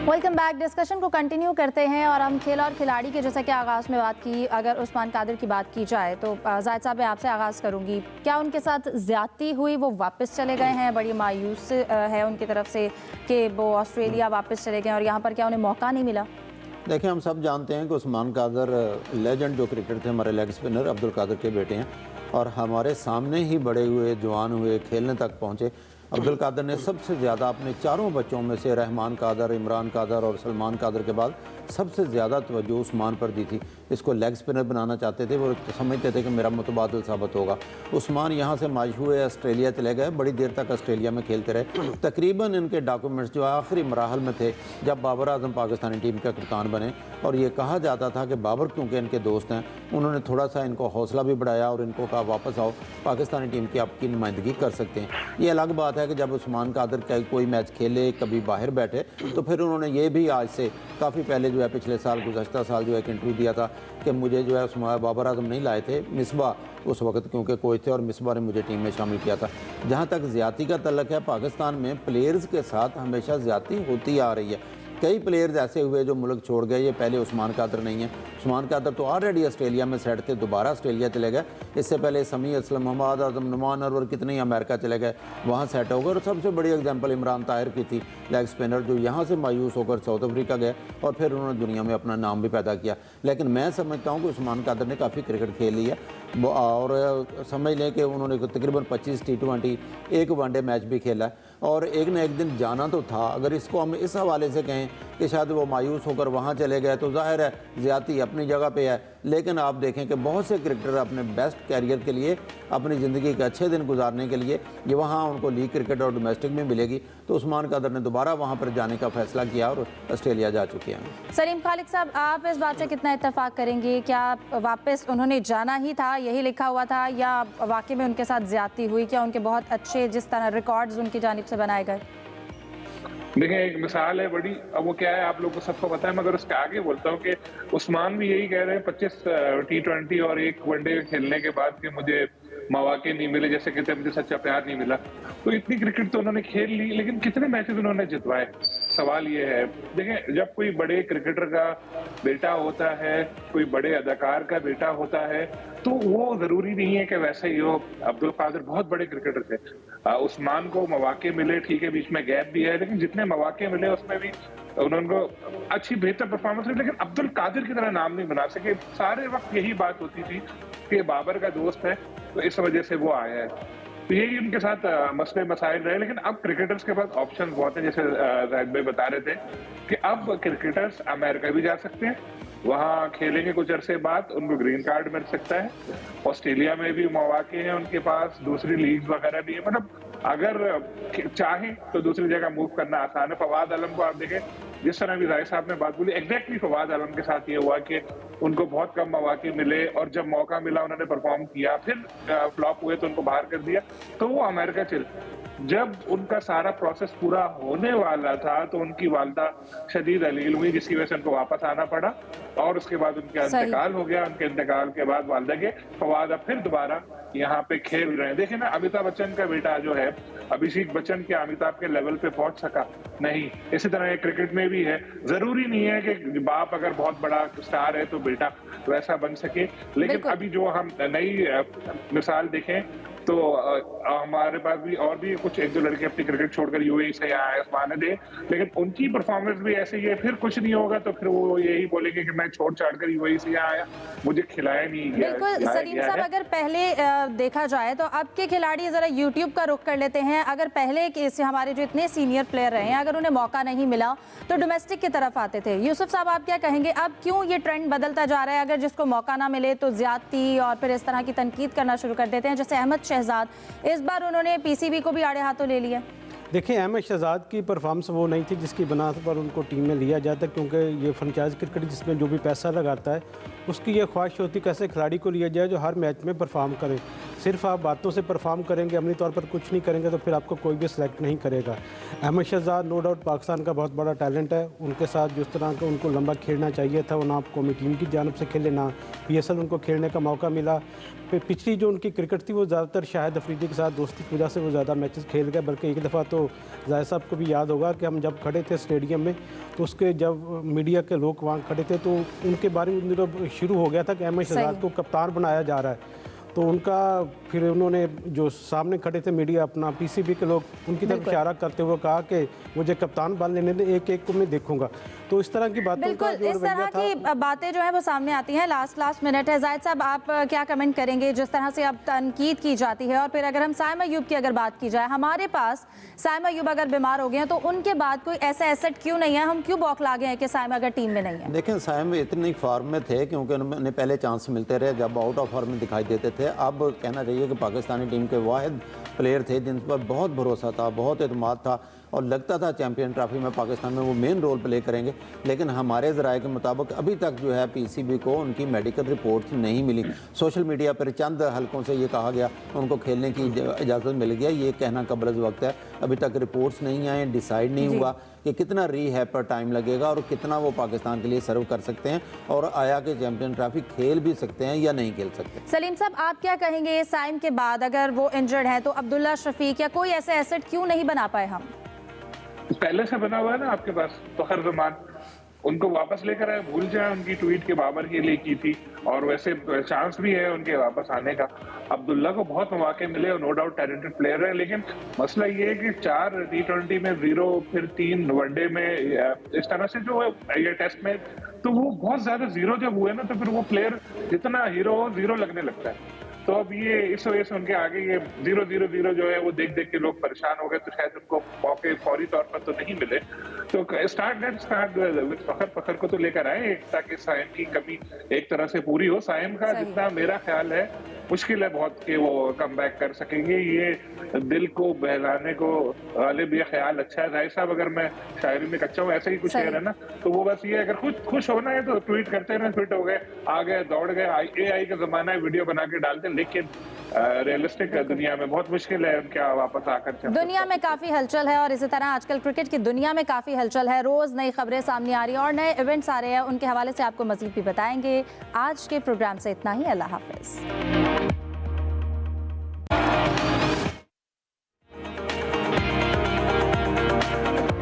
Welcome back. Discussion को continue करते हैं और हम खेल और खिलाड़ी के जैसा कि आगाज़ में बात की, अगर उस्मान कादिर की बात की जाए तो जाहिद साहब मैं आपसे आगाज़ करूंगी। क्या उनके साथ ज़्यादती हुई, वो वापस चले गए हैं? बड़ी मायूस है उनकी तरफ से कि वो ऑस्ट्रेलिया वापस चले गए और यहाँ पर क्या उन्हें मौका नहीं मिला? देखिए, हम सब जानते हैं कि उस्मान कादिर लेजेंड जो क्रिकेटर थे, हमारे लेग स्पिनर अब्दुल कादिर के बेटे हैं और हमारे सामने ही बड़े हुए, जवान हुए, खेलने तक पहुँचे। अब्दुल कादिर ने सबसे ज़्यादा अपने चारों बच्चों में से रहमान कादिर, इमरान कादिर और सलमान कादिर के बाद सबसे ज़्यादा तवज्जो उस्मान पर दी थी। इसको लेग स्पिनर बनाना चाहते थे, वो समझते थे कि मेरा मुतबादिल साबित होगा। उस्मान यहाँ से मायूस हुए, ऑस्ट्रेलिया चले गए, बड़ी देर तक ऑस्ट्रेलिया में खेलते रहे। तकरीबन इनके डॉक्यूमेंट्स जो आखिरी मराहल में थे जब बाबर आजम पाकिस्तानी टीम का कप्तान बने, और ये कहा जाता था कि बाबर क्योंकि इनके दोस्त हैं, उन्होंने थोड़ा सा इनको हौसला भी बढ़ाया और इनको कहा वापस आओ, पाकिस्तानी टीम की आपकी नुमाइंदगी कर सकते हैं। ये अलग बात है कि जब उस्मान कादिर का कोई मैच खेले, कभी बाहर बैठे, तो फिर उन्होंने ये भी आज से काफ़ी पहले जो है पिछले साल, गुज़श्ता साल जो है एक इंटरव्यू दिया था कि मुझे जो है बाबर आजम नहीं लाए थे, मिसबा उस वक्त क्योंकि कोच थे और मिसबा ने मुझे टीम में शामिल किया था। जहाँ तक ज़्यादती का तल्लक है, पाकिस्तान में प्लेयर्स के साथ हमेशा ज़्यादती होती आ रही है। कई प्लेयर्स ऐसे हुए जो मुल्क छोड़ गए, ये पहले उस्मान कादिर नहीं है। उस्मान कादिर तो ऑलरेडी ऑस्ट्रेलिया में सेट थे, दोबारा ऑस्ट्रेलिया चले गए। इससे पहले समी असलम, मोहम्मद आजम, नुमान और कितने ही अमेरिका चले गए, वहाँ सेट हो गए। और सबसे बड़ी एग्जांपल इमरान ताहिर की थी, लेग स्पिनर, जो यहाँ से मायूस होकर साउथ अफ्रीका गए और फिर उन्होंने दुनिया में अपना नाम भी पैदा किया। लेकिन मैं समझता हूँ कि उस्मान कादिर ने काफ़ी क्रिकेट खेल ली है और समझ लें कि उन्होंने तकरीबन 25 T20, एक वनडे मैच भी खेला है और एक न एक दिन जाना तो था। अगर इसको हम इस हवाले से कहें कि शायद वो मायूस होकर वहाँ चले गए तो जाहिर है ज़्यादती अपनी जगह पे है। लेकिन आप देखें कि बहुत से क्रिकेटर अपने बेस्ट कैरियर के लिए, अपनी ज़िंदगी के अच्छे दिन गुजारने के लिए ये वहाँ उनको लीग क्रिकेट और डोमेस्टिक में मिलेगी, तो उस्मान कादिर ने दोबारा वहाँ पर जाने का फैसला किया और ऑस्ट्रेलिया जा चुके हैं। सलीम खालिक साहब, आप इस बात से कितना इत्तेफाक करेंगे? क्या वापस उन्होंने जाना ही था, यही लिखा हुआ था, या वाकई में उनके साथ ज़्यादती हुई? क्या उनके बहुत अच्छे जिस तरह रिकॉर्ड्स उनकी जानिब से बनाए गए? देखिए, एक मिसाल है बड़ी, अब वो क्या है आप लोगों को सबको पता है, मगर उसके आगे बोलता हूँ कि उस्मान भी यही कह रहे हैं 25 T20 और एक वनडे खेलने के बाद कि मुझे मौके नहीं मिले, जैसे कहते हैं मुझे सच्चा प्यार नहीं मिला। तो इतनी क्रिकेट तो उन्होंने खेल ली, लेकिन कितने मैचेस उन्होंने जितवाए? सवाल ये है। देखें, जब कोई बड़े क्रिकेटर का बेटा होता है, कोई बड़े अदाकार का बेटा होता है, तो वो जरूरी नहीं है कि वैसे ही हो। अब्दुल कादिर बहुत बड़े क्रिकेटर थे। उस्मान को मौके मिले, ठीक है, बीच में गैप भी है, लेकिन जितने मौके मिले उसमें भी उन्होंने अच्छी बेहतर परफॉर्मेंस हुई, लेकिन अब्दुल कादिर की तरह नाम नहीं बना सके। सारे वक्त यही बात होती थी कि बाबर का दोस्त है, तो इस वजह से वो आया है। तो यही उनके साथ मसले मसाइल रहे। लेकिन अब क्रिकेटर्स के पास ऑप्शन बहुत है, जैसे जाहिद भाई बता रहे थे कि अब क्रिकेटर्स अमेरिका भी जा सकते हैं, वहाँ खेलेंगे कुछ अरसे बाद, उनको ग्रीन कार्ड मिल सकता है। ऑस्ट्रेलिया में भी मौके हैं उनके पास, दूसरी लीग वगैरह भी है। मतलब अगर चाहें तो दूसरी जगह मूव करना आसान है। फवाद आलम को आप देखें, जिस तरह भी जाहिद साहब ने बात बोली, एग्जैक्टली फवाद आलम के साथ ये हुआ कि उनको बहुत कम मौके मिले और जब मौका मिला उन्होंने परफॉर्म किया, फिर फ्लॉप हुए तो उनको बाहर कर दिया, तो वो अमेरिका चले। जब उनका सारा प्रोसेस पूरा होने वाला था तो उनकी वालदा शदीद अलील हुई, जिसकी वजह से उनको वापस आना पड़ा और उसके बाद उनका इंतकाल हो गया। उनके इंतकाल के बाद वालदा के फवाद अब फिर दोबारा यहाँ पे खेल रहे हैं। देखिए ना, अमिताभ बच्चन का बेटा जो है अभिषेक बच्चन, के अमिताभ के लेवल पे पहुंच सका? नहीं। इसी तरह क्रिकेट में भी है, जरूरी नहीं है कि बाप अगर बहुत बड़ा स्टार है तो बेटा वैसा बन सके। लेकिन अभी जो हम नई मिसाल देखें तो हमारे पास भी और भी कुछ एक दो लड़के अपनी क्रिकेट छोड़कर यूएई से आए उस्मान दे, लेकिन उनकी परफॉर्मेंस भी ऐसी है। फिर कुछ नहीं होगा तो फिर वो यही बोलेंगे कि मैं छोड़ छाड़ कर यूएई से आया, मुझे खिलाया नहीं गया। बिल्कुल सलीम साहब, अगर पहले देखा जाए तो अब के खिलाड़ी जरा यूट्यूब का रुख कर लेते हैं। अगर पहले के हमारे जो इतने सीनियर प्लेयर रहे हैं, अगर उन्हें मौका नहीं मिला तो डोमेस्टिक की तरफ आते थे। यूसुफ साहब, आप क्या कहेंगे, अब क्यों ये ट्रेंड बदलता जा रहा है? अगर जिसको मौका ना मिले तो ज्यादती और फिर इस तरह की तनकीद करना शुरू कर देते हैं, जैसे अहमद शहजाद, इस बार उन्होंने पीसीबी को भी आड़े हाथों ले लिया। देखिए, अहमद शहजाद की परफॉर्मेंस वो नहीं थी जिसकी बना पर उनको टीम में लिया जाता, क्योंकि ये फ्रेंचाइज क्रिकेट जिसमें जो भी पैसा लगाता है उसकी ये ख्वाहिश होती कैसे खिलाड़ी को लिया जाए जो हर मैच में परफॉर्म करे। सिर्फ आप बातों से परफॉर्म करेंगे, अमली तौर पर कुछ नहीं करेंगे तो फिर आपको कोई भी सिलेक्ट नहीं करेगा। अहमद शहजाद नो डाउट पाकिस्तान का बहुत बड़ा टैलेंट है, उनके साथ जिस तरह का उनको लंबा खेलना चाहिए था, वो ना कौमी टीम की जानब से खेले ना PSL उनको खेलने का मौका मिला। पिछली जो उनकी क्रिकेट थी वो ज़्यादातर शाहिद अफरीदी के साथ दोस्ती की वजह से वो ज़्यादा मैचेस खेल गए, बल्कि एक दफ़ा तो जाहिद साहब को भी याद होगा कि हम जब खड़े थे स्टेडियम में तो उसके जब मीडिया के लोग वहाँ खड़े थे तो उनके बारे में जब शुरू हो गया था कि अहमद शहजाद को कप्तान बनाया जा रहा है, तो उनका फिर उन्होंने जो सामने खड़े थे मीडिया अपना PCB के लोग उनकी तरफ इशारा करते हुए कहा कि मुझे कप्तान बन लेने दे, एक एक को मैं देखूंगा। तो इस तरह की बातों का बिल्कुल जो इस तरह की बातें जो है वो सामने आती हैं। लास्ट मिनट है, जाहिद साहब आप क्या कमेंट करेंगे जिस तरह से अब तनकीद की जाती है? और फिर अगर हम साइम अयूब की अगर बात की जाए, हमारे पास साइम अयूब अगर बीमार हो गए हैं तो उनके बाद कोई ऐसा एसेट क्यों नहीं है? हम क्यों बौखला गए हैं कि साइम अगर टीम में नहीं है? देखें, साइम इतनी फॉर्म में थे क्योंकि उन्हें पहले चांस मिलते रहे, जब आउट ऑफ फॉर्म में दिखाई देते थे। अब कहना चाहिए कि पाकिस्तानी टीम के वाहिद प्लेयर थे जिन पर बहुत भरोसा था, बहुत एतमाद था और लगता था चैंपियन ट्रॉफी में पाकिस्तान में वो मेन रोल प्ले करेंगे। लेकिन हमारे ज़राए के मुताबिक अभी तक जो है PCB को उनकी मेडिकल रिपोर्ट्स नहीं मिली। सोशल मीडिया पर चंद हलकों से ये कहा गया उनको खेलने की इजाज़त मिल गया, ये कहना कबल वक्त है। अभी तक रिपोर्ट्स नहीं आए, डिसाइड नहीं हुआ कि कितना रीहैब पर टाइम लगेगा और कितना वो पाकिस्तान के लिए सर्व कर सकते हैं और आया कि चैंपियन ट्रॉफी खेल भी सकते हैं या नहीं खेल सकते। सलीम साहब आप क्या कहेंगे, साइम के बाद अगर वो इंजर्ड है तो अब्दुल्ला शफीक या कोई ऐसे एसेट क्यों नहीं बना पाए हम? पहले से बना हुआ है ना आपके पास फखर जमान, उनको वापस लेकर आए। भूल जाए उनकी ट्वीट के बाबर के लिए की थी, और वैसे चांस भी है उनके वापस आने का। अब्दुल्ला को बहुत मौके मिले और नो डाउट टैलेंटेड प्लेयर है, लेकिन मसला ये है कि 4 T20 में 0, फिर 3 वनडे में इस तरह से जो है ये टेस्ट में, तो वो बहुत ज्यादा 0 जब हुए ना तो फिर वो प्लेयर जितना हीरो हो 0 लगने लगता है। तो अब ये इस वजह से उनके आगे ये 0-0-0 जो है वो देख देख के लोग परेशान हो गए, तो शायद उनको मौके फौरी तौर पर तो नहीं मिले। तो स्टार्ट विद फखर को तो लेकर आए ताकि साइम की कमी एक तरह से पूरी हो। साइम का जितना मेरा ख्याल है मुश्किल है बहुत कि वो कम बैक कर सकेंगे। ये दिल को बहलाने को गालिब ये ख्याल अच्छा है। जाहिर साहब अगर मैं शायरी में कच्चा हूँ ऐसा ही कुछ है ना, तो वो बस ये अगर खुश होना है तो ट्वीट करते रहे, फिट हो गए, आ गए, दौड़ गए। AI का जमाना है, वीडियो बना के डालते, लेकिन रियलिस्टिक दुनिया में बहुत मुश्किल है क्या वापस आकर। दुनिया में काफ़ी हलचल है और इसी तरह आजकल क्रिकेट की दुनिया में काफ़ी हलचल है, रोज़ नई खबरें सामने आ रही हैं और नए इवेंट्स आ रहे हैं, उनके हवाले से आपको मज़ीद भी बताएंगे। आज के प्रोग्राम से इतना ही, अल्लाह हाफ़िज़।